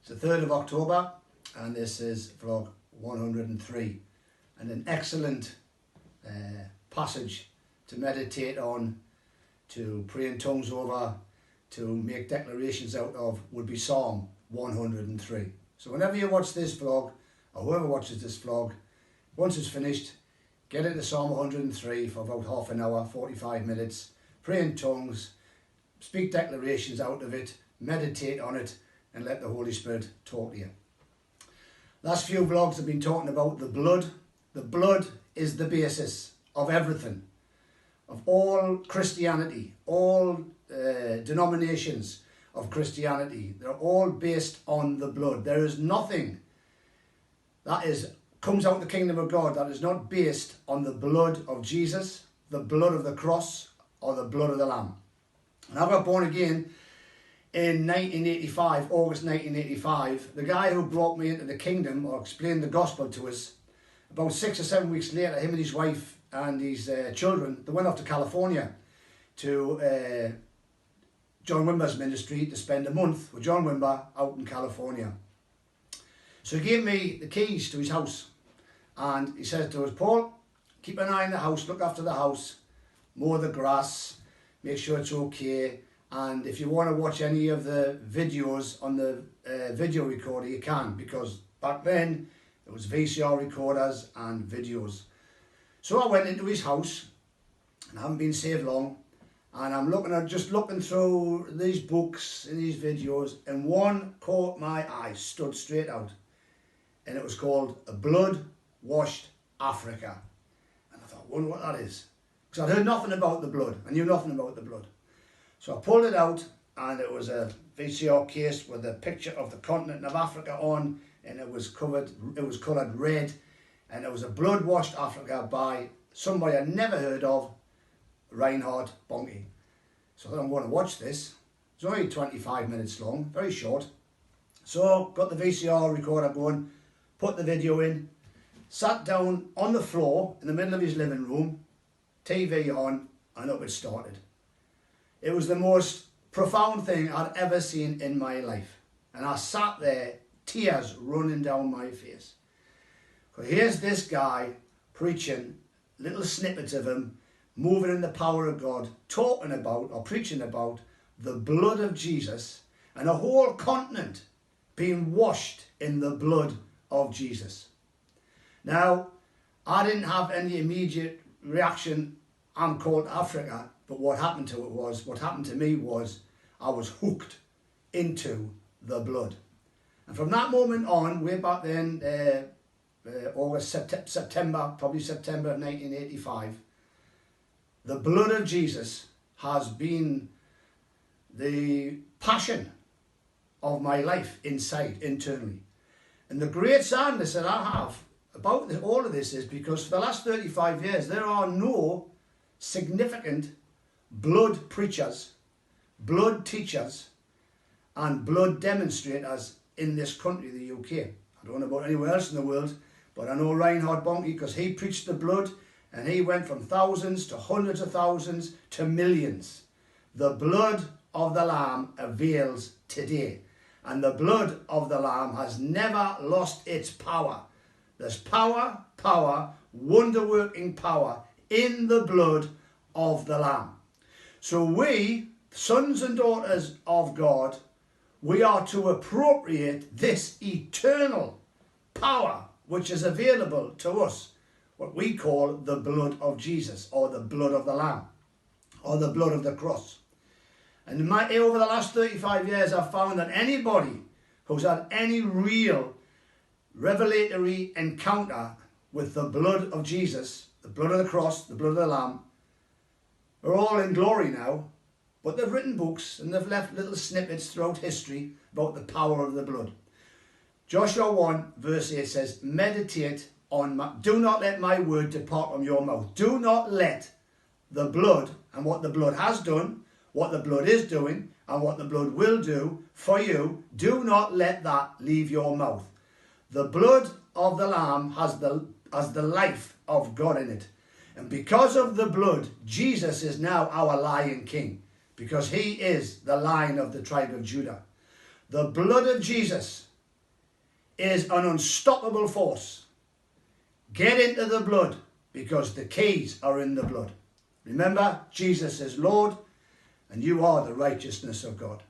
It's the 3rd of October and this is vlog 103 and an excellent passage to meditate on, to pray in tongues over, to make declarations out of would be Psalm 103. So whenever you watch this vlog, or whoever watches this vlog, once it's finished, get into Psalm 103 for about half an hour, 45 minutes, pray in tongues, speak declarations out of it, meditate on it, and let the Holy Spirit talk to you. Last few vlogs have been talking about the blood. The blood is the basis of everything, of all Christianity, all denominations of Christianity. They're all based on the blood. There is nothing that comes out of the kingdom of God that is not based on the blood of Jesus, the blood of the cross, or the blood of the Lamb. And I got born again in 1985, August 1985. The guy who brought me into the kingdom, or explained the gospel to us, about 6 or 7 weeks later, him and his wife and his children, they went off to California to John Wimber's ministry to spend a month with John Wimber out in California. So he gave me the keys to his house and he said to us, Paul, keep an eye on the house, look after the house, mow the grass, make sure it's okay, and if you want to watch any of the videos on the video recorder, you can, because back then it was VCR recorders and videos. So I went into his house, and I haven't been saved long, and I'm just looking through these books and these videos, and one caught my eye, stood straight out, and it was called A Blood Washed Africa. And I thought, I wonder what that is, because I'd heard nothing about the blood. I knew nothing about the blood. So I pulled it out, and it was a VCR case with a picture of the continent of Africa on, and it was coloured red, and it was A Blood Washed Africa by somebody I'd never heard of, Reinhard Bonnke. So I thought, I'm going to watch this. It's only 25 minutes long, very short. So got the VCR recorder going, put the video in, sat down on the floor in the middle of his living room, TV on, and up it started. It was the most profound thing I'd ever seen in my life. And I sat there, tears running down my face. Because here's this guy preaching little snippets of him, moving in the power of God, talking about or preaching about the blood of Jesus, and a whole continent being washed in the blood of Jesus. Now, I didn't have any immediate reaction, I'm called Africa, but what happened to me was I was hooked into the blood. And from that moment on, way back then, September of 1985, the blood of Jesus has been the passion of my life internally. And the great sadness that I have about all of this is because for the last 35 years, there are no significant blood preachers, blood teachers, and blood demonstrators in this country, the UK. I don't know about anywhere else in the world, but I know Reinhard Bonnke because he preached the blood and he went from thousands to hundreds of thousands to millions. The blood of the Lamb avails today, and the blood of the Lamb has never lost its power. There's power, wonder-working power in the blood of the Lamb. So we, sons and daughters of God, we are to appropriate this eternal power which is available to us, what we call the blood of Jesus, or the blood of the Lamb, or the blood of the cross. And over the last 35 years, I've found that anybody who's had any real revelatory encounter with the blood of Jesus, the blood of the cross, the blood of the Lamb, are all in glory now, but they've written books and they've left little snippets throughout history about the power of the blood. Joshua 1 verse 8 says, meditate on do not let my word depart from your mouth. Do not let the blood and what the blood has done, what the blood is doing, and what the blood will do for you, do not let that leave your mouth. The blood of the Lamb has the life of God in it. And because of the blood, Jesus is now our Lion King, because he is the Lion of the tribe of Judah. The blood of Jesus is an unstoppable force. Get into the blood, because the keys are in the blood. Remember, Jesus is Lord, and you are the righteousness of God.